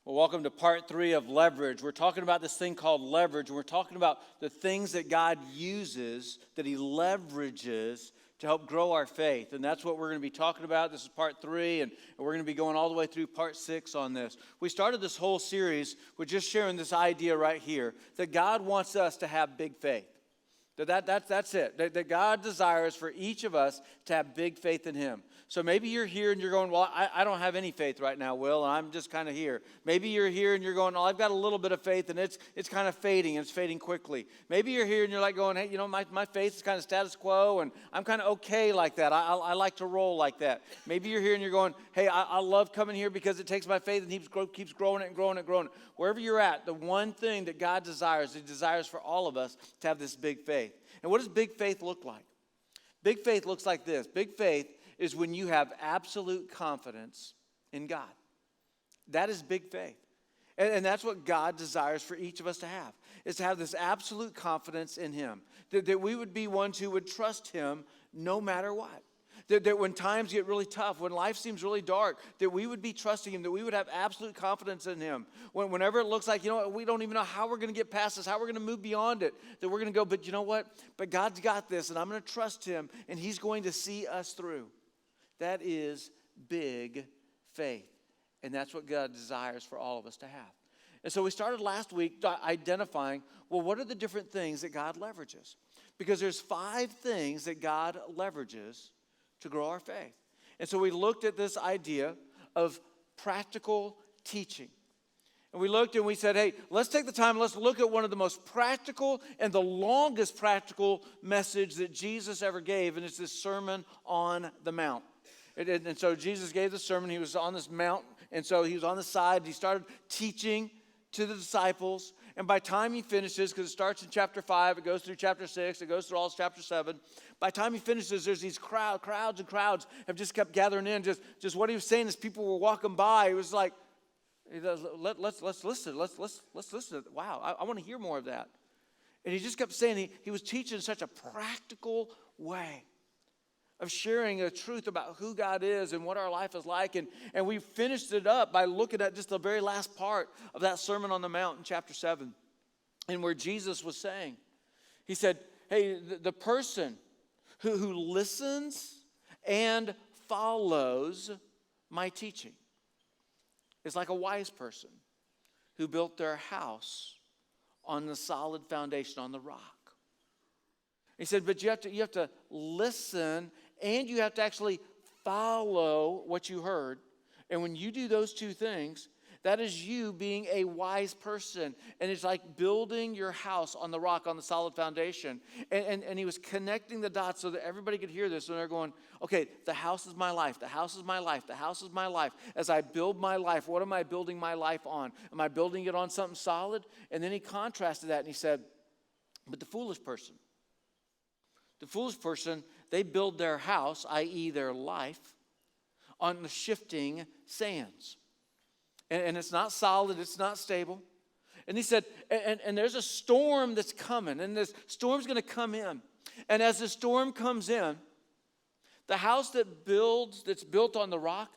Well, welcome to part 3 of leverage. We're talking about this thing called leverage, and we're talking about the things that God uses, that He leverages to help grow our faith. And that's what we're going to be talking about. This is part 3, and we're going to be going all the way through part 6 on this. We started this whole series with just sharing this idea right here, that God wants us to have big faith. That's it. That God desires for each of us to have big faith in Him. So maybe you're here and you're going, well, I don't have any faith right now, Will, and I'm just kind of here. Maybe you're here and you're going, oh, I've got a little bit of faith, and it's kind of fading, and it's fading quickly. Maybe you're here and you're like going, hey, you know, my faith is kind of status quo, and I'm kind of okay like that. I like to roll like that. Maybe you're here and you're going, hey, I love coming here because it takes my faith and keeps growing it and growing it and growing it. Wherever you're at, the one thing that God desires, He desires for all of us to have this big faith. And what does big faith look like? Big faith looks like this. Big faith is when you have absolute confidence in God. That is big faith. And that's what God desires for each of us to have, is to have this absolute confidence in Him. That we would be ones who would trust Him no matter what. That when times get really tough, when life seems really dark, that we would be trusting Him, that we would have absolute confidence in Him. Whenever it looks like, you know what, we don't even know how we're going to get past this, how we're going to move beyond it, that we're going to go, but you know what? But God's got this, and I'm going to trust Him, and He's going to see us through. That is big faith. And that's what God desires for all of us to have. And so we started last week identifying, well, what are the different things that God leverages? Because there's 5 things that God leverages to grow our faith. And so we looked at this idea of practical teaching. And we looked and we said, hey, let's take the time, let's look at one of the most practical and the longest practical message that Jesus ever gave, and it's this Sermon on the Mount. And so Jesus gave the sermon, He was on this mount, and so He was on the side, He started teaching to the disciples, and by the time He finishes, because it starts in chapter 5, it goes through chapter 6, it goes through all of chapter 7, by the time He finishes, there's these crowds and crowds have just kept gathering in. Just what He was saying as people were walking by, it was like, let's listen, let's listen. Wow, I want to hear more of that. And He just kept saying, he was teaching in such a practical way of sharing a truth about who God is and what our life is like. And we finished it up by looking at just the very last part of that Sermon on the Mount in chapter 7. And where Jesus was saying, He said, hey, the person who listens and follows my teaching is like a wise person who built their house on the solid foundation, on the rock. He said, but you have to listen, and you have to actually follow what you heard. And when you do those two things, that is you being a wise person. And it's like building your house on the rock, on the solid foundation. And He was connecting the dots so that everybody could hear this. And they're going, okay, the house is my life. The house is my life. The house is my life. As I build my life, what am I building my life on? Am I building it on something solid? And then He contrasted that and He said, but the foolish person, they build their house, i.e. their life, on the shifting sands. And it's not solid, it's not stable. And He said, and there's a storm that's coming, and this storm's going to come in. And as the storm comes in, the house that's built on the rock,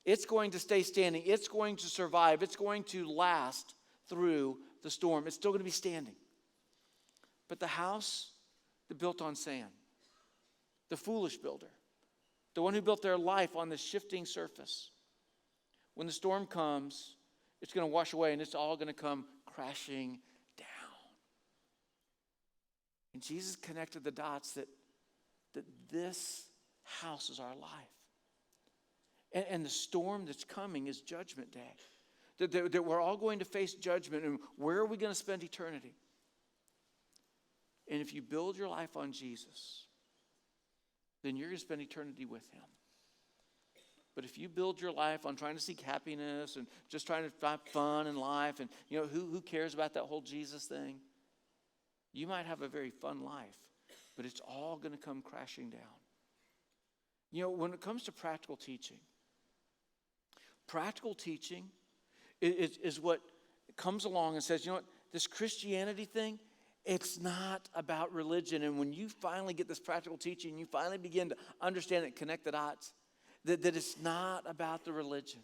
it's going to stay standing. It's going to survive. It's going to last through the storm. It's still going to be standing. But the house that built on sand, the foolish builder, the one who built their life on the shifting surface, when the storm comes, it's going to wash away and it's all going to come crashing down. And Jesus connected the dots that this house is our life. And the storm that's coming is judgment day. That we're all going to face judgment, and where are we going to spend eternity? And if you build your life on Jesus, then you're going to spend eternity with Him. But if you build your life on trying to seek happiness and just trying to find fun in life, and you know who cares about that whole Jesus thing? You might have a very fun life, but it's all going to come crashing down. You know, when it comes to practical teaching is what comes along and says, you know what, this Christianity thing, it's not about religion. And when you finally get this practical teaching, you finally begin to understand it, connect the dots, that it's not about the religion.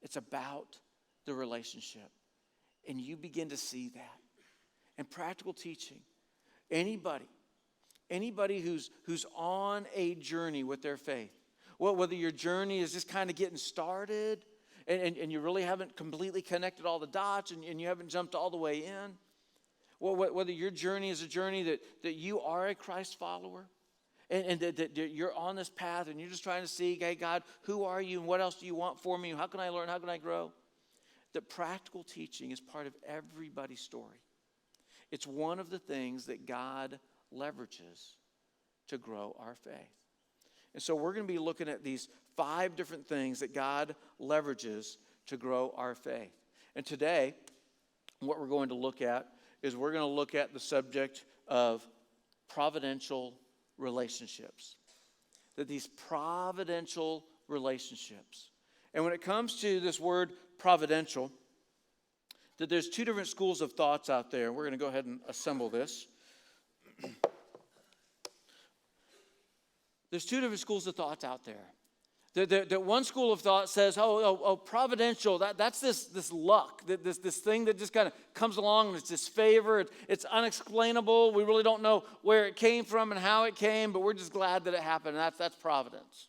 It's about the relationship. And you begin to see that. And practical teaching, anybody who's on a journey with their faith, well, whether your journey is just kind of getting started and you really haven't completely connected all the dots and you haven't jumped all the way in, well, whether your journey is a journey that you are a Christ follower and that you're on this path and you're just trying to see, hey, God, who are you and what else do you want for me? How can I learn? How can I grow? That practical teaching is part of everybody's story. It's one of the things that God leverages to grow our faith. And so we're going to be looking at these 5 different things that God leverages to grow our faith. And today, what we're going to look at is we're going to look at the subject of providential relationships. That these providential relationships. And when it comes to this word providential, that there's 2 different schools of thoughts out there. We're going to go ahead and assemble this. There's 2 different schools of thoughts out there. That one school of thought says, providential, that's this luck, this thing that just kind of comes along and it's this favor. It's unexplainable. We really don't know where it came from and how it came, but we're just glad that it happened. And that's providence.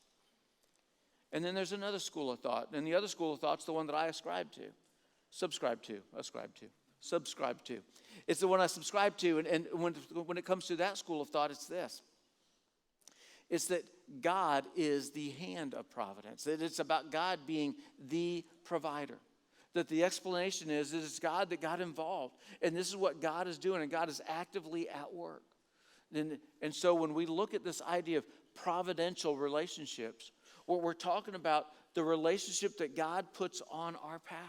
And then there's another school of thought. And the other school of thought's the one that I subscribe to. It's the one I subscribe to. And when it comes to that school of thought, it's this. It's that God is the hand of providence. That it's about God being the provider. That the explanation is that it's God that got involved. And this is what God is doing. And God is actively at work. And so when we look at this idea of providential relationships, what we're talking about the relationship that God puts on our path.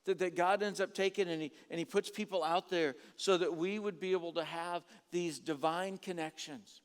That God ends up taking and he puts people out there so that we would be able to have these divine connections.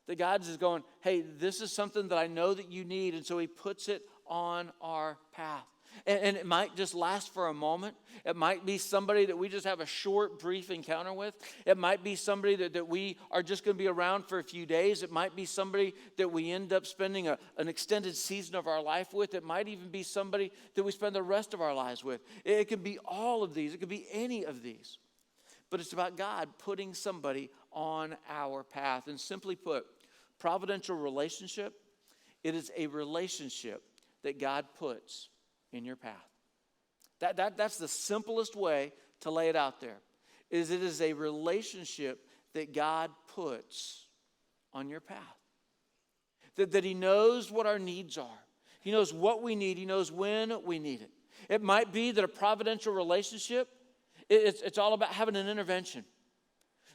That God is going, hey, this is something that I know that you need. And so he puts it on our path. And it might just last for a moment. It might be somebody that we just have a short, brief encounter with. It might be somebody that we are just going to be around for a few days. It might be somebody that we end up spending an extended season of our life with. It might even be somebody that we spend the rest of our lives with. It could be all of these. It could be any of these. But it's about God putting somebody on our path. And simply put, providential relationship, it is a relationship that God puts in your path. That's the simplest way to lay it out there. It is a relationship that God puts on your path. That he knows what our needs are. He knows what we need. He knows when we need it. It might be that a providential relationship, it's all about having an intervention.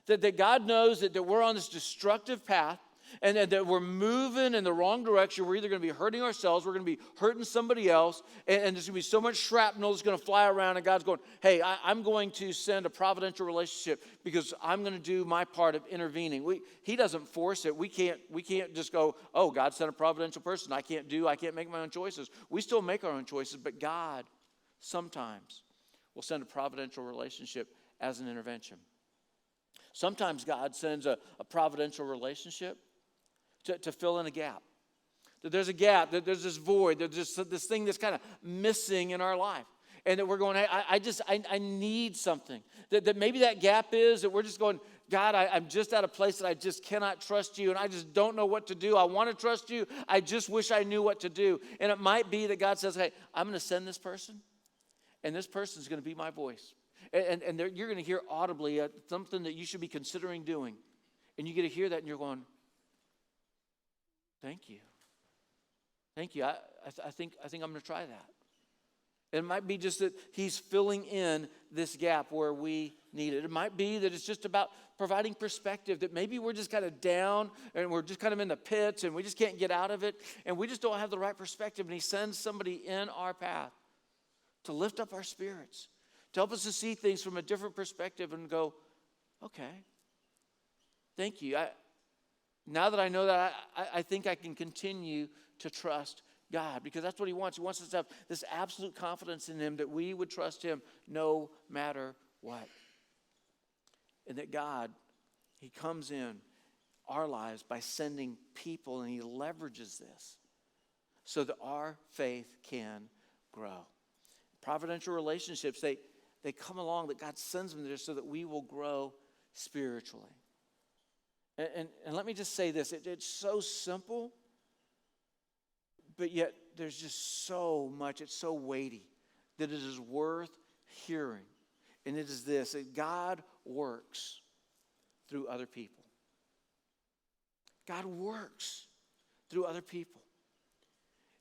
That God knows that we're on this destructive path, and that we're moving in the wrong direction. We're either going to be hurting ourselves, we're going to be hurting somebody else, and there's going to be so much shrapnel that's going to fly around, and God's going, hey, I'm going to send a providential relationship because I'm going to do my part of intervening. He doesn't force it. We can't just go, oh, God sent a providential person. I can't make my own choices. We still make our own choices, but God sometimes will send a providential relationship as an intervention. Sometimes God sends a providential relationship to fill in a gap. That there's a gap, that there's this void, that there's this thing that's kind of missing in our life. And that we're going, hey, I need something. That maybe that gap is that we're just going, God, I'm just at a place that I just cannot trust you, and I just don't know what to do. I want to trust you. I just wish I knew what to do. And it might be that God says, hey, I'm going to send this person, and this person is going to be my voice. And you're going to hear audibly something that you should be considering doing. And you get to hear that, and you're going, thank you. Thank you. I think I'm going to try that. It might be just that he's filling in this gap where we need it. It might be that it's just about providing perspective, that maybe we're just kind of down and we're just kind of in the pits and we just can't get out of it and we just don't have the right perspective. And he sends somebody in our path to lift up our spirits, to help us to see things from a different perspective and go, okay, thank you. Now that I know that, I think I can continue to trust God because that's what he wants. He wants us to have this absolute confidence in him that we would trust him no matter what. And that God, he comes in our lives by sending people and he leverages this so that our faith can grow. Providential relationships, they come along, that God sends them there so that we will grow spiritually. And let me just say this, it's so simple, but yet there's just so much, it's so weighty, that it is worth hearing. And it is this, that God works through other people. God works through other people.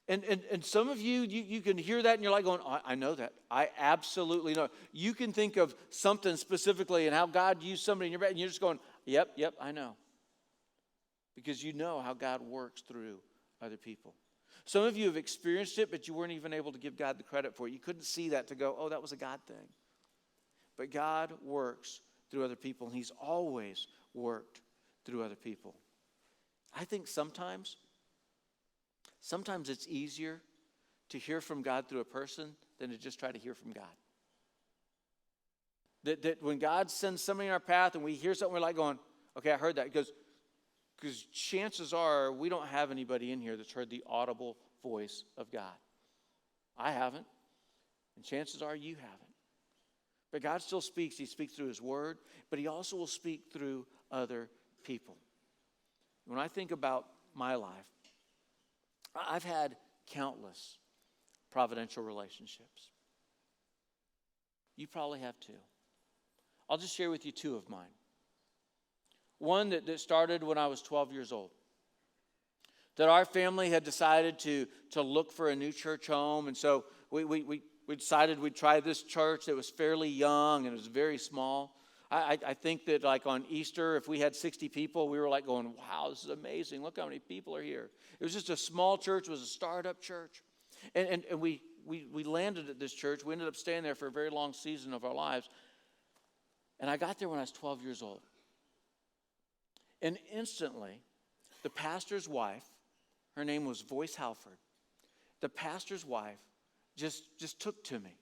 And some of you can hear that and you're like going, I know that. I absolutely know. You can think of something specifically and how God used somebody in your bed and you're just going, yep, I know. Because you know how God works through other people. Some of you have experienced it, but you weren't even able to give God the credit for it. You couldn't see that to go, that was a God thing. But God works through other people, and He's always worked through other people. I think sometimes it's easier to hear from God through a person than to just try to hear from God. That when God sends somebody in our path and we hear something, we're like going, okay, I heard that. Because chances are we don't have anybody in here that's heard the audible voice of God. I haven't. And chances are you haven't. But God still speaks. He speaks through His Word, but He also will speak through other people. When I think about my life, I've had countless providential relationships. You probably have too. I'll just share with you two of mine. One that started when I was 12 years old. That our family had decided to look for a new church home. And so we decided we'd try this church that was fairly young and it was very small. I think that like on Easter, if we had 60 people, we were like going, wow, this is amazing. Look how many people are here. It was just a small church. It was a startup church. And we landed at this church. We ended up staying there for a very long season of our lives. And I got there when I was 12 years old. And instantly, the pastor's wife, her name was Voice Halford, the pastor's wife just took to me.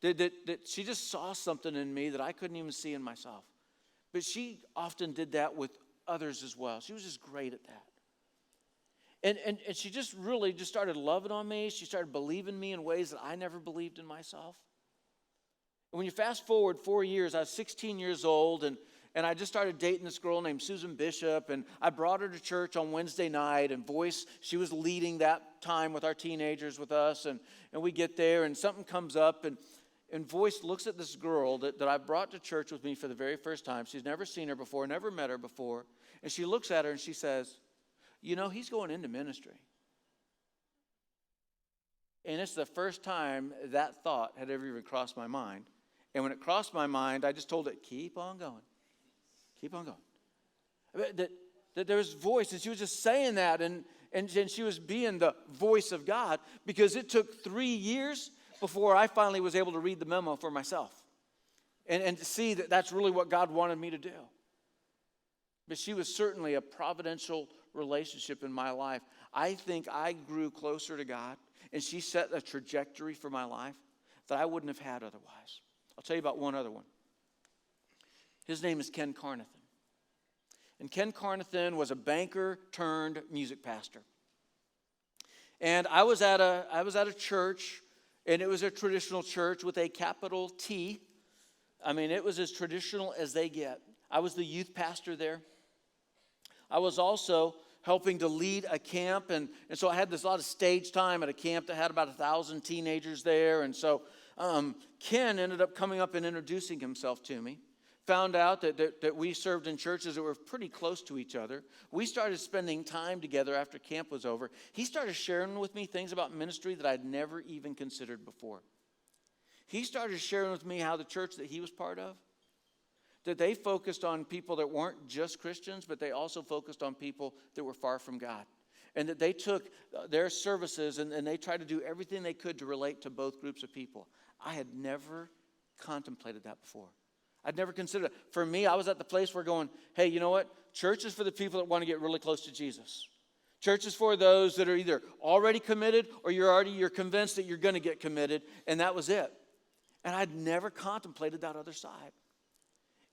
That she just saw something in me that I couldn't even see in myself. But she often did that with others as well. She was just great at that. And she just really just started loving on me. She started believing me in ways that I never believed in myself. And when you fast forward 4 years, I was 16 years old, and I just started dating this girl named Susan Bishop, and I brought her to church on Wednesday night, and Voice, she was leading that time with our teenagers with us, and we get there, and something comes up, and Voice looks at this girl that I brought to church with me for the very first time. She's never seen her before, never met her before, and she looks at her and she says, he's going into ministry. And it's the first time that thought had ever even crossed my mind. And when it crossed my mind, I just told it, keep on going. Keep on going. That there was voice, and she was just saying that, and she was being the voice of God, because it took 3 years before I finally was able to read the memo for myself and to see that that's really what God wanted me to do. But she was certainly a providential relationship in my life. I think I grew closer to God, and she set a trajectory for my life that I wouldn't have had otherwise. I'll tell you about one other one. His name is Ken Carnathan. And Ken Carnathan was a banker turned music pastor. And I was at a church, and it was a traditional church with a capital T. I mean, it was as traditional as they get. I was the youth pastor there. I was also helping to lead a camp, and so I had this lot of stage time at a camp that had about 1,000 teenagers there. And so Ken ended up coming up and introducing himself to me. Found out that we served in churches that were pretty close to each other. We started spending time together after camp was over. He started sharing with me things about ministry that I'd never even considered before. He started sharing with me how the church that he was part of, that they focused on people that weren't just Christians, but they also focused on people that were far from God. And that they took their services and they tried to do everything they could to relate to both groups of people. I had never contemplated that before. I'd never considered it. For me, I was at the place where going, hey, you know what? Church is for the people that want to get really close to Jesus. Church is for those that are either already committed or you're convinced that you're going to get committed, and that was it. And I'd never contemplated that other side.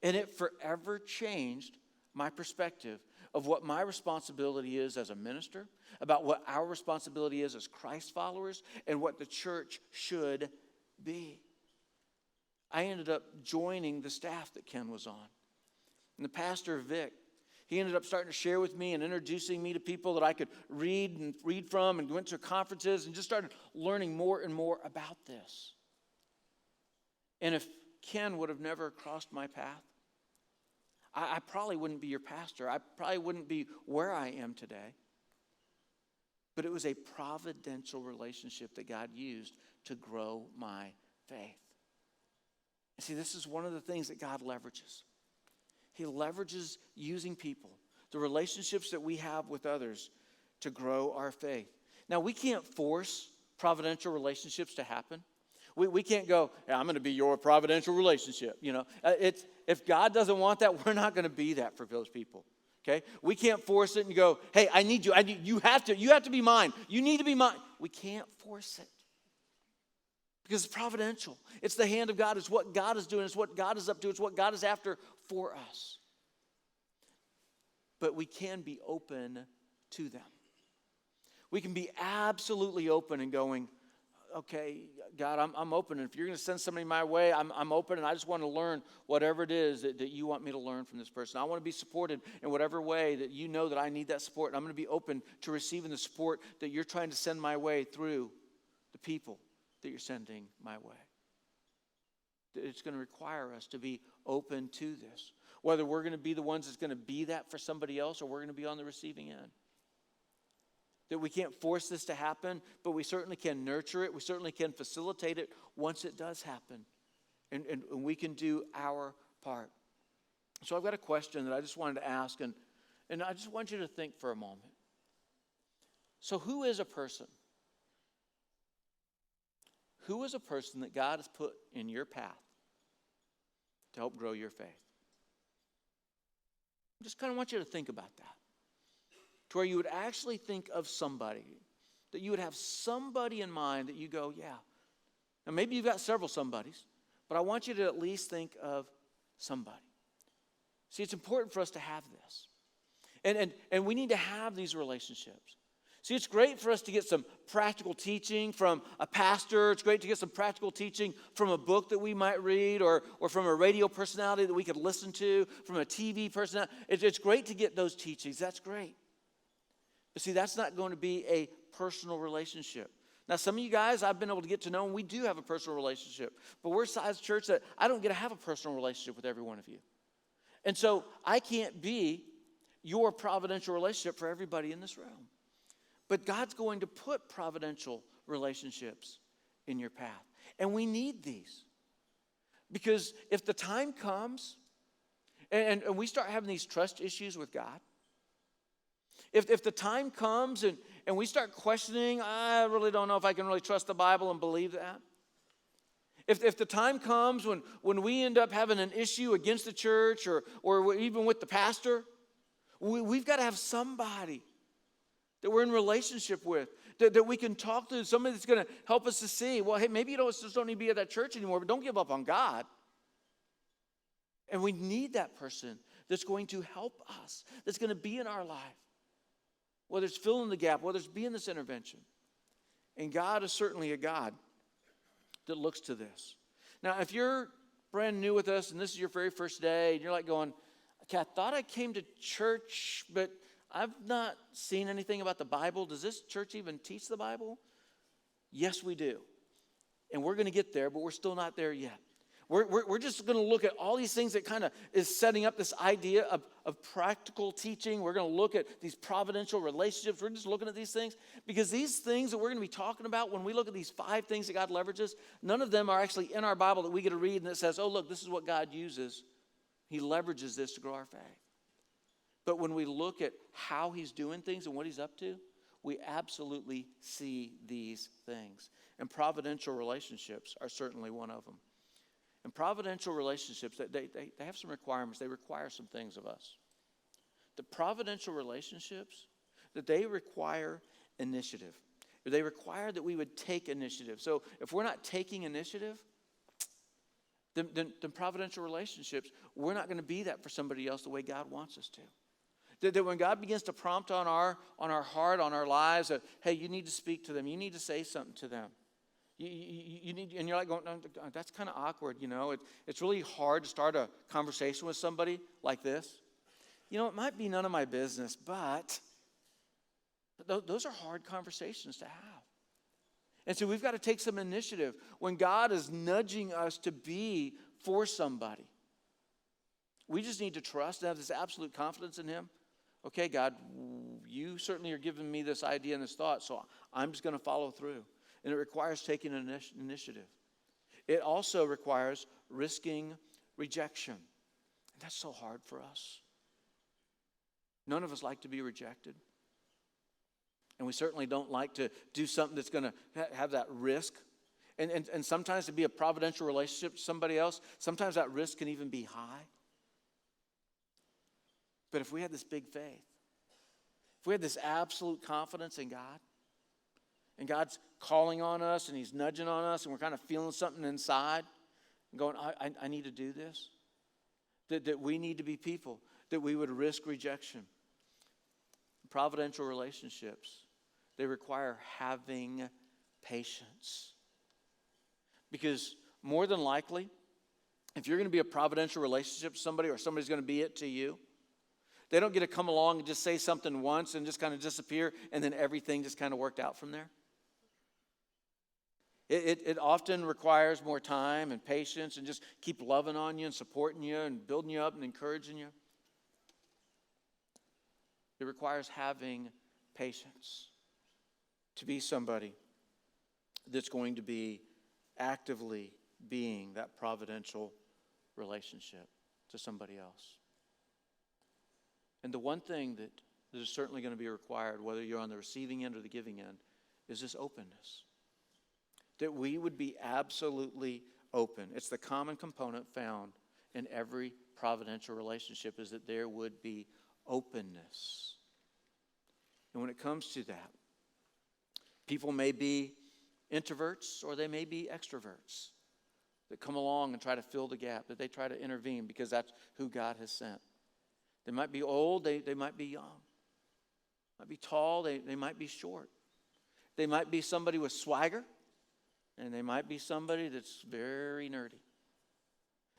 And it forever changed my perspective of what my responsibility is as a minister, about what our responsibility is as Christ followers, and what the church should be. I ended up joining the staff that Ken was on. And the pastor, Vic, he ended up starting to share with me and introducing me to people that I could read from and went to conferences and just started learning more and more about this. And if Ken would have never crossed my path, I probably wouldn't be your pastor. I probably wouldn't be where I am today. But it was a providential relationship that God used to grow my faith. See, this is one of the things that God leverages. He leverages using people, the relationships that we have with others, to grow our faith. Now, we can't force providential relationships to happen. We can't go, hey, I'm going to be your providential relationship. If God doesn't want that, we're not going to be that for those people. Okay? We can't force it and go, hey, I need you. You have to be mine. You need to be mine. We can't force it. Because it's providential. It's the hand of God. It's what God is doing. It's what God is up to. It's what God is after for us. But we can be open to them. We can be absolutely open and going, okay, God, I'm open. And if you're going to send somebody my way, I'm open, and I just want to learn whatever it is that you want me to learn from this person. I want to be supported in whatever way that you know that I need that support. And I'm going to be open to receiving the support that you're trying to send my way through the people that you're sending my way. It's going to require us to be open to this. Whether we're going to be the ones that's going to be that for somebody else or we're going to be on the receiving end. That we can't force this to happen, but we certainly can nurture it. We certainly can facilitate it once it does happen. And we can do our part. So I've got a question that I just wanted to ask, and I just want you to think for a moment. So who is a person? Who is a person that God has put in your path to help grow your faith? I just kind of want you to think about that. To where you would actually think of somebody, that you would have somebody in mind that you go, yeah. Now maybe you've got several somebodies, but I want you to at least think of somebody. See, it's important for us to have this. And we need to have these relationships. See, it's great for us to get some practical teaching from a pastor. It's great to get some practical teaching from a book that we might read or from a radio personality that we could listen to, from a TV personality. It's great to get those teachings. That's great. But see, that's not going to be a personal relationship. Now, some of you guys I've been able to get to know, and we do have a personal relationship. But we're a size church that I don't get to have a personal relationship with every one of you. And so I can't be your providential relationship for everybody in this room. But God's going to put providential relationships in your path. And we need these. Because if the time comes and we start having these trust issues with God, if the time comes and we start questioning, I really don't know if I can really trust the Bible and believe that. If the time comes when we end up having an issue against the church or even with the pastor, we've got to have somebody that we're in relationship with, that we can talk to, somebody that's going to help us to see, well, hey, maybe you just don't need to be at that church anymore, but don't give up on God. And we need that person that's going to help us, that's going to be in our life. Whether it's filling the gap, whether it's being this intervention. And God is certainly a God that looks to this. Now, if you're brand new with us and this is your very first day and you're like going, okay, I thought I came to church, but I've not seen anything about the Bible. Does this church even teach the Bible? Yes, we do. And we're going to get there, but we're still not there yet. We're just going to look at all these things that kind of is setting up this idea of practical teaching. We're going to look at these providential relationships. We're just looking at these things because these things that we're going to be talking about, when we look at these 5 things that God leverages, none of them are actually in our Bible that we get to read and it says, oh, look, this is what God uses. He leverages this to grow our faith. But when we look at how he's doing things and what he's up to, we absolutely see these things. And providential relationships are certainly one of them. And providential relationships, they have some requirements. They require some things of us. The providential relationships, that they require initiative. They require that we would take initiative. So if we're not taking initiative, then providential relationships, we're not going to be that for somebody else the way God wants us to. That when God begins to prompt on our heart, on our lives, that, hey, you need to speak to them. You need to say something to them. You need, and you're like going, no, that's kind of awkward, It's really hard to start a conversation with somebody like this. It might be none of my business, but those are hard conversations to have. And so we've got to take some initiative when God is nudging us to be for somebody. We just need to trust and have this absolute confidence in him. Okay, God, you certainly are giving me this idea and this thought, so I'm just going to follow through. And it requires taking an initiative. It also requires risking rejection. And that's so hard for us. None of us like to be rejected. And we certainly don't like to do something that's going to have that risk. And sometimes to be a providential relationship to somebody else, sometimes that risk can even be high. But if we had this big faith, if we had this absolute confidence in God, and God's calling on us and he's nudging on us and we're kind of feeling something inside and going, I need to do this. That we need to be people that we would risk rejection. Providential relationships, they require having patience. Because more than likely, if you're going to be a providential relationship to somebody or somebody's going to be it to you, they don't get to come along and just say something once and just kind of disappear and then everything just kind of worked out from there. It often requires more time and patience and just keep loving on you and supporting you and building you up and encouraging you. It requires having patience to be somebody that's going to be actively being that providential relationship to somebody else. And the one thing that is certainly going to be required, whether you're on the receiving end or the giving end, is this openness. That we would be absolutely open. It's the common component found in every providential relationship, is that there would be openness. And when it comes to that, people may be introverts or they may be extroverts that come along and try to fill the gap, that they try to intervene because that's who God has sent. They might be old, they might be young. Might be tall, they might be short. They might be somebody with swagger, and they might be somebody that's very nerdy.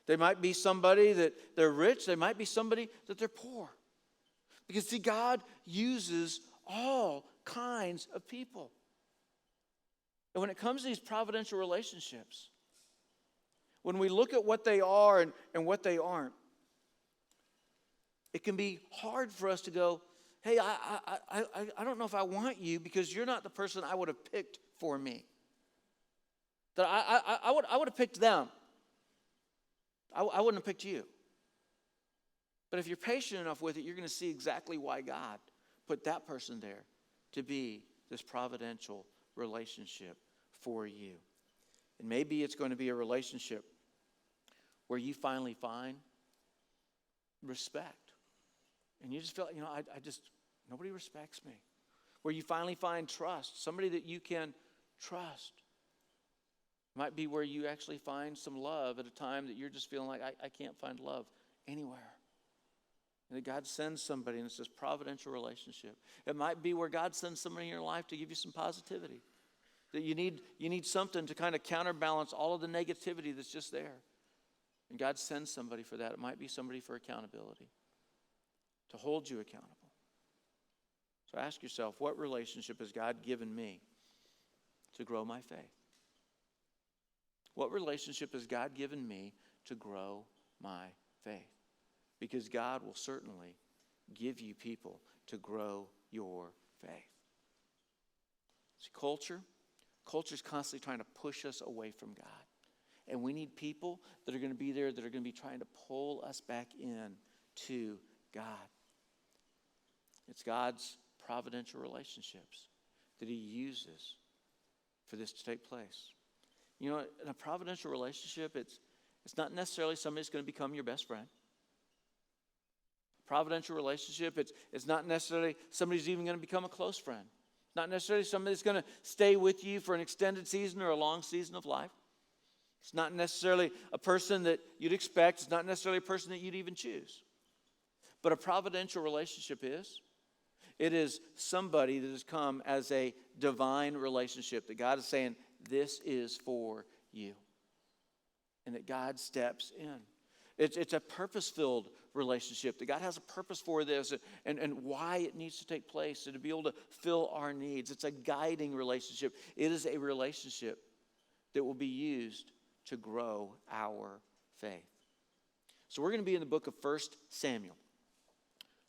They might be somebody that they're rich, they might be somebody that they're poor. Because see, God uses all kinds of people. And when it comes to these providential relationships, when we look at what they are and what they aren't, it can be hard for us to go, hey, I don't know if I want you because you're not the person I would have picked for me. That I would have picked them. I wouldn't have picked you. But if you're patient enough with it, you're going to see exactly why God put that person there to be this providential relationship for you. And maybe it's going to be a relationship where you finally find respect. And you just feel, nobody respects me. Where you finally find trust, somebody that you can trust. Might be where you actually find some love at a time that you're just feeling like, I can't find love anywhere. And that God sends somebody, and it's this providential relationship. It might be where God sends somebody in your life to give you some positivity. That you need something to kind of counterbalance all of the negativity that's just there. And God sends somebody for that. It might be somebody for accountability, to hold you accountable. So ask yourself, what relationship has God given me to grow my faith? What relationship has God given me to grow my faith? Because God will certainly give you people to grow your faith. See, culture's constantly trying to push us away from God. And we need people that are going to be there, that are going to be trying to pull us back in to God. It's God's providential relationships that he uses for this to take place. In a providential relationship, it's not necessarily somebody's going to become your best friend. Providential relationship, it's not necessarily somebody's even going to become a close friend. Not necessarily somebody that's going to stay with you for an extended season or a long season of life. It's not necessarily a person that you'd expect. It's not necessarily a person that you'd even choose. But a providential relationship is. It is somebody that has come as a divine relationship. That God is saying, this is for you. And that God steps in. It's a purpose-filled relationship, that God has a purpose for this and why it needs to take place and to be able to fill our needs. It's a guiding relationship. It is a relationship that will be used to grow our faith. So we're going to be in the book of 2 Samuel.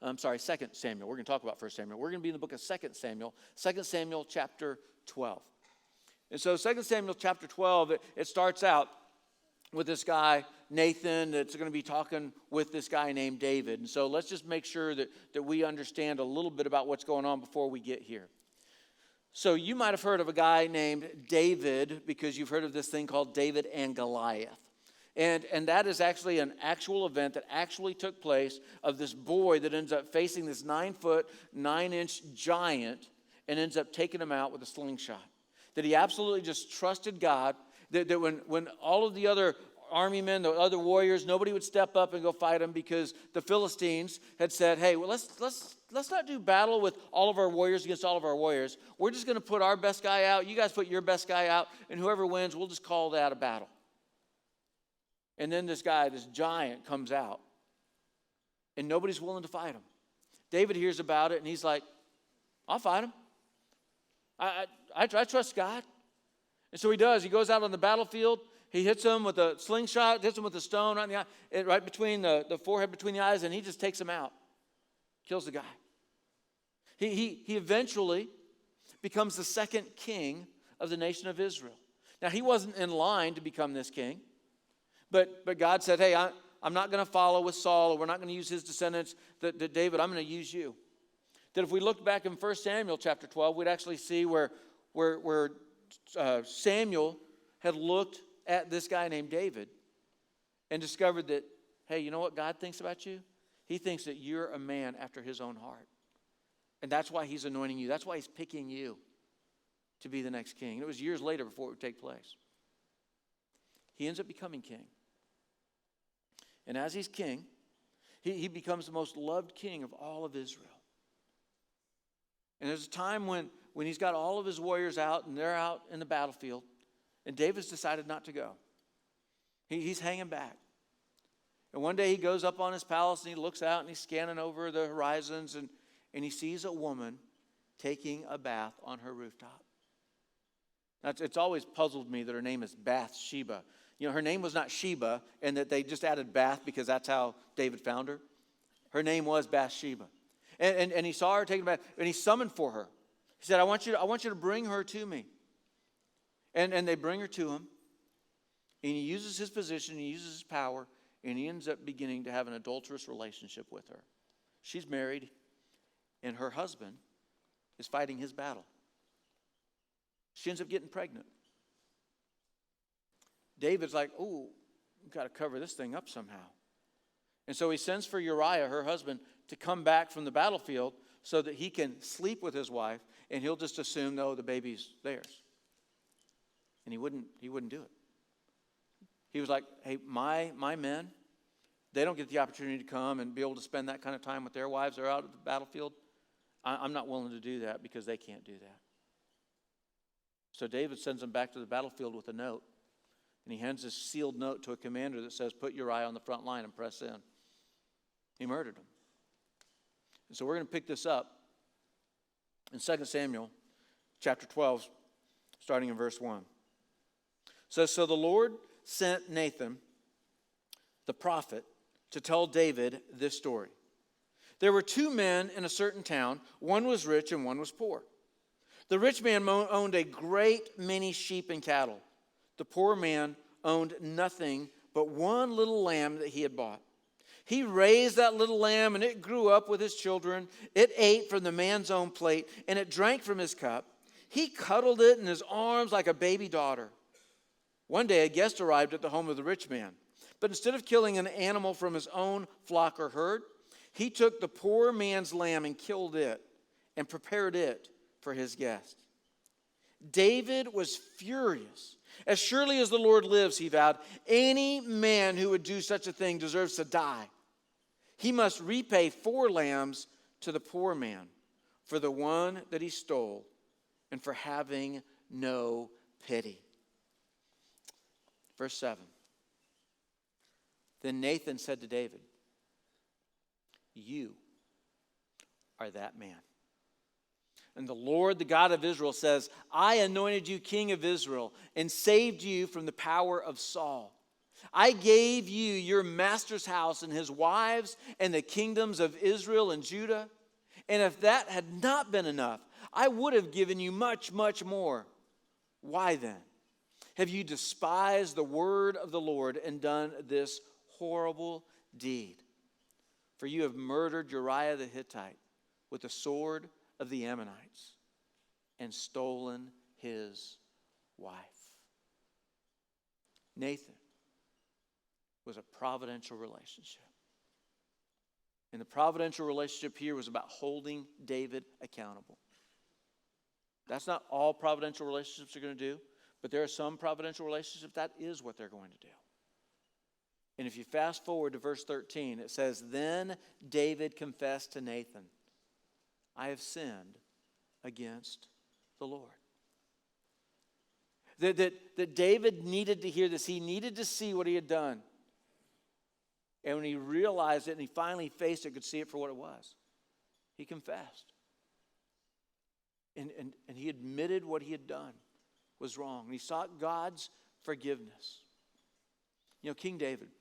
We're going to talk about 1 Samuel. We're going to be in the book of 2 Samuel, 2 Samuel chapter 12. And so 2 Samuel chapter 12, it starts out with this guy, Nathan, that's going to be talking with this guy named David. And so let's just make sure that we understand a little bit about what's going on before we get here. So you might have heard of a guy named David because you've heard of this thing called David and Goliath. And that is actually an actual event that actually took place of this boy that ends up facing this 9-foot, 9-inch giant and ends up taking him out with a slingshot. That he absolutely just trusted God. That when all of the other army men, the other warriors, nobody would step up and go fight him because the Philistines had said, hey, well, let's not do battle with all of our warriors against all of our warriors. We're just going to put our best guy out. You guys put your best guy out, and whoever wins, we'll just call that a battle. And then this guy, this giant, comes out, and nobody's willing to fight him. David hears about it, and he's like, I'll fight him. I trust God. And so he does. He goes out on the battlefield. He hits him with a slingshot, hits him with a stone right in the eye, right between the forehead, between the eyes, and he just takes him out. Kills the guy. He eventually becomes the second king of the nation of Israel. Now, he wasn't in line to become this king, but God said, hey, I'm not going to follow with Saul, or we're not going to use his descendants, that David, I'm going to use you. That if we look back in 1 Samuel chapter 12, we'd actually see where Samuel had looked at this guy named David and discovered that, hey, you know what God thinks about you? He thinks that you're a man after his own heart. And that's why he's anointing you. That's why he's picking you to be the next king. And it was years later before it would take place. He ends up becoming king. And as he's king, he becomes the most loved king of all of Israel. And there's a time when he's got all of his warriors out and they're out in the battlefield, and David's decided not to go. He's hanging back. And one day he goes up on his palace and he looks out and he's scanning over the horizons and he sees a woman taking a bath on her rooftop. Now, it's always puzzled me that her name is Bathsheba. You know, her name was not Sheba, and that they just added Bath because that's how David found her. Her name was Bathsheba. And he saw her taking a bath, and he summoned for her. He said, I want you to bring her to me. And they bring her to him. And he uses his position, he uses his power, and he ends up beginning to have an adulterous relationship with her. She's married, and her husband is fighting his battle. She ends up getting pregnant. David's like, oh, we've got to cover this thing up somehow. And so he sends for Uriah, her husband, to come back from the battlefield so that he can sleep with his wife, and he'll just assume, no, the baby's theirs. And he wouldn't do it. He was like, hey, my men, they don't get the opportunity to come and be able to spend that kind of time with their wives. They're out at the battlefield. I'm not willing to do that because they can't do that. So David sends them back to the battlefield with a note. And he hands this sealed note to a commander that says, put Uriah on the front line and press in. He murdered him. And so we're going to pick this up in 2 Samuel chapter 12, starting in verse 1. It says, so the Lord sent Nathan, the prophet, to tell David this story. There were two men in a certain town. One was rich and one was poor. The rich man owned a great many sheep and cattle. The poor man owned nothing but one little lamb that he had bought. He raised that little lamb, and it grew up with his children. It ate from the man's own plate, and it drank from his cup. He cuddled it in his arms like a baby daughter. One day a guest arrived at the home of the rich man. But instead of killing an animal from his own flock or herd, he took the poor man's lamb and killed it and prepared it for his guest. David was furious. As surely as the Lord lives, he vowed, any man who would do such a thing deserves to die. He must repay 4 lambs to the poor man for the one that he stole and for having no pity. Verse 7. Then Nathan said to David, "You are that man." And the Lord, the God of Israel, says, "I anointed you king of Israel and saved you from the power of Saul. I gave you your master's house and his wives and the kingdoms of Israel and Judah. And if that had not been enough, I would have given you much, much more. Why then have you despised the word of the Lord and done this horrible deed? For you have murdered Uriah the Hittite with the sword of the Ammonites and stolen his wife." Nathan was a providential relationship. And the providential relationship here was about holding David accountable. That's not all providential relationships are going to do, but there are some providential relationships that is what they're going to do. And if you fast forward to verse 13, it says, "Then David confessed to Nathan, 'I have sinned against the Lord.'" That David needed to hear this. He needed to see what he had done. And when he realized it and he finally faced it, could see it for what it was. He confessed. And he admitted what he had done was wrong. And he sought God's forgiveness. You know, King David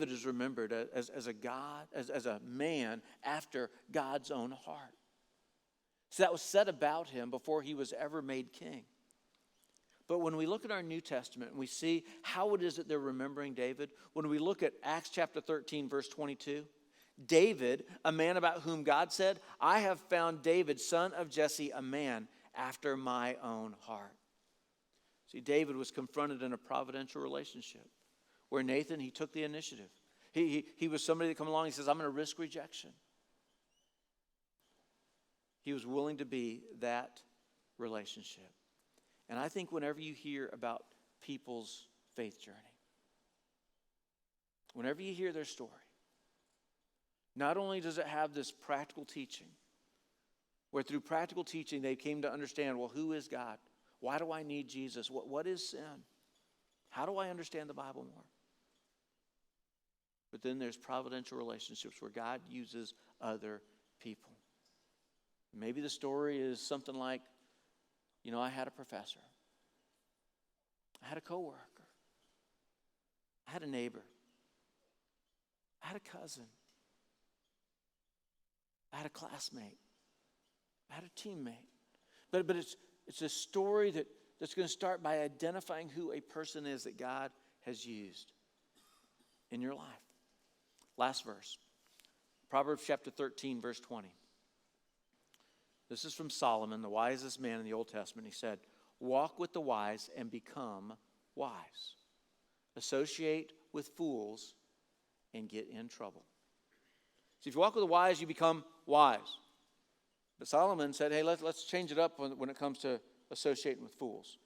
is remembered as a man after God's own heart. So that was said about him before he was ever made king. But when we look at our New Testament and we see how it is that they're remembering David, when we look at Acts chapter 13, verse 22, David, a man about whom God said, "I have found David, son of Jesse, a man after my own heart." See, David was confronted in a providential relationship where Nathan, he took the initiative. He was somebody that come along, he says, "I'm going to risk rejection." He was willing to be that relationship. And I think whenever you hear about people's faith journey, whenever you hear their story, not only does it have this practical teaching, where through practical teaching they came to understand, well, who is God? Why do I need Jesus? What is sin? How do I understand the Bible more? But then there's providential relationships where God uses other people. Maybe the story is something like, I had a professor. I had a coworker. I had a neighbor. I had a cousin. I had a classmate. I had a teammate. But it's a story that's going to start by identifying who a person is that God has used in your life. Last verse. Proverbs chapter 13, verse 20. This is from Solomon, the wisest man in the Old Testament. He said, "Walk with the wise and become wise. Associate with fools and get in trouble." See, if you walk with the wise, you become wise. But Solomon said, hey, let's change it up when it comes to associating with fools.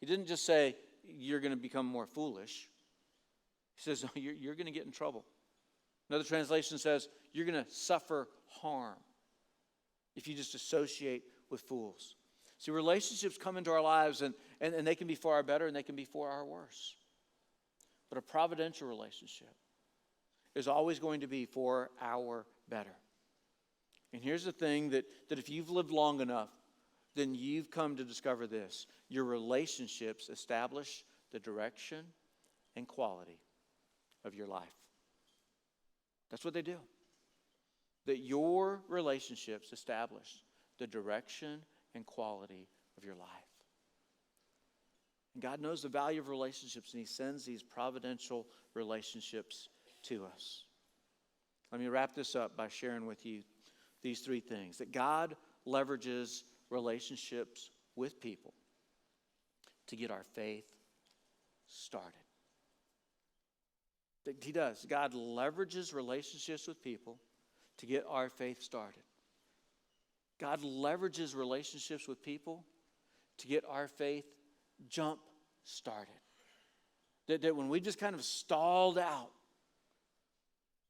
He didn't just say, you're going to become more foolish. He says, no, you're going to get in trouble. Another translation says, you're going to suffer harm if you just associate with fools. See, relationships come into our lives, and they can be for our better and they can be for our worse. But a providential relationship is always going to be for our better. And here's the thing that if you've lived long enough, then you've come to discover this. Your relationships establish the direction and quality of your life. That's what they do. That your relationships establish the direction and quality of your life. And God knows the value of relationships, and He sends these providential relationships to us. Let me wrap this up by sharing with you these three things. That God leverages relationships with people to get our faith started. That He does. God leverages relationships with people to get our faith started. God leverages relationships with people to get our faith jump started. That when we just kind of stalled out,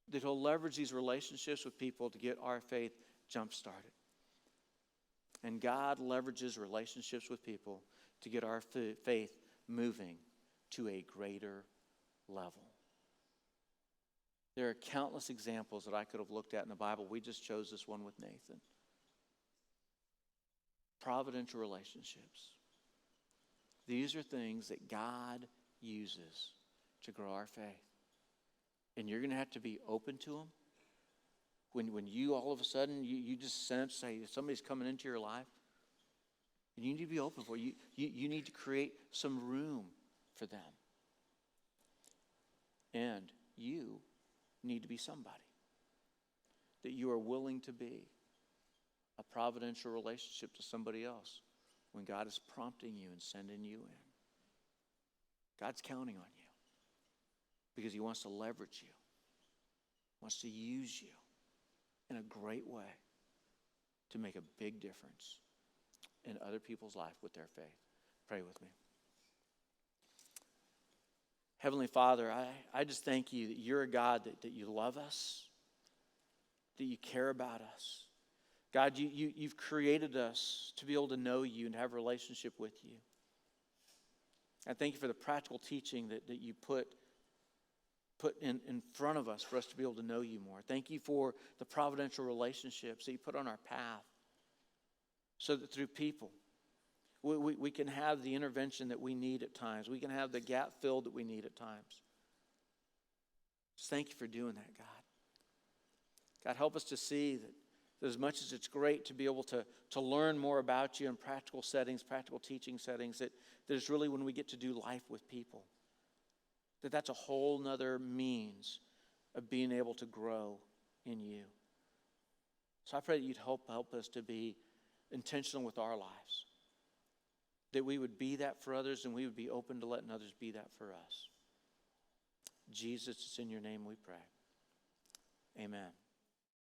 that He'll leverage these relationships with people to get our faith jump started. And God leverages relationships with people to get our faith moving to a greater level. There are countless examples that I could have looked at in the Bible. We just chose this one with Nathan. Providential relationships. These are things that God uses to grow our faith. And you're going to have to be open to them. When you all of a sudden, you just sense, say, somebody's coming into your life, and you need to be open for it. You need to create some room for them. And you need to be somebody that you are willing to be a providential relationship to somebody else when God is prompting you and sending you in. God's counting on you because he wants to leverage you, wants to use you in a great way to make a big difference in other people's life with their faith. Pray with me. Heavenly Father, I just thank you that you're a God that you love us, that you care about us. God, you've created us to be able to know you and have a relationship with you. I thank you for the practical teaching that you put in front of us for us to be able to know you more. Thank you for the providential relationships that you put on our path so that through people, we can have the intervention that we need at times. We can have the gap filled that we need at times. Just thank you for doing that, God. God, help us to see that as much as it's great to be able to learn more about you in practical settings, practical teaching settings, that it's really when we get to do life with people, that's a whole nother means of being able to grow in you. So I pray that you'd help us to be intentional with our lives, that we would be that for others and we would be open to letting others be that for us. Jesus, it's in your name we pray. Amen.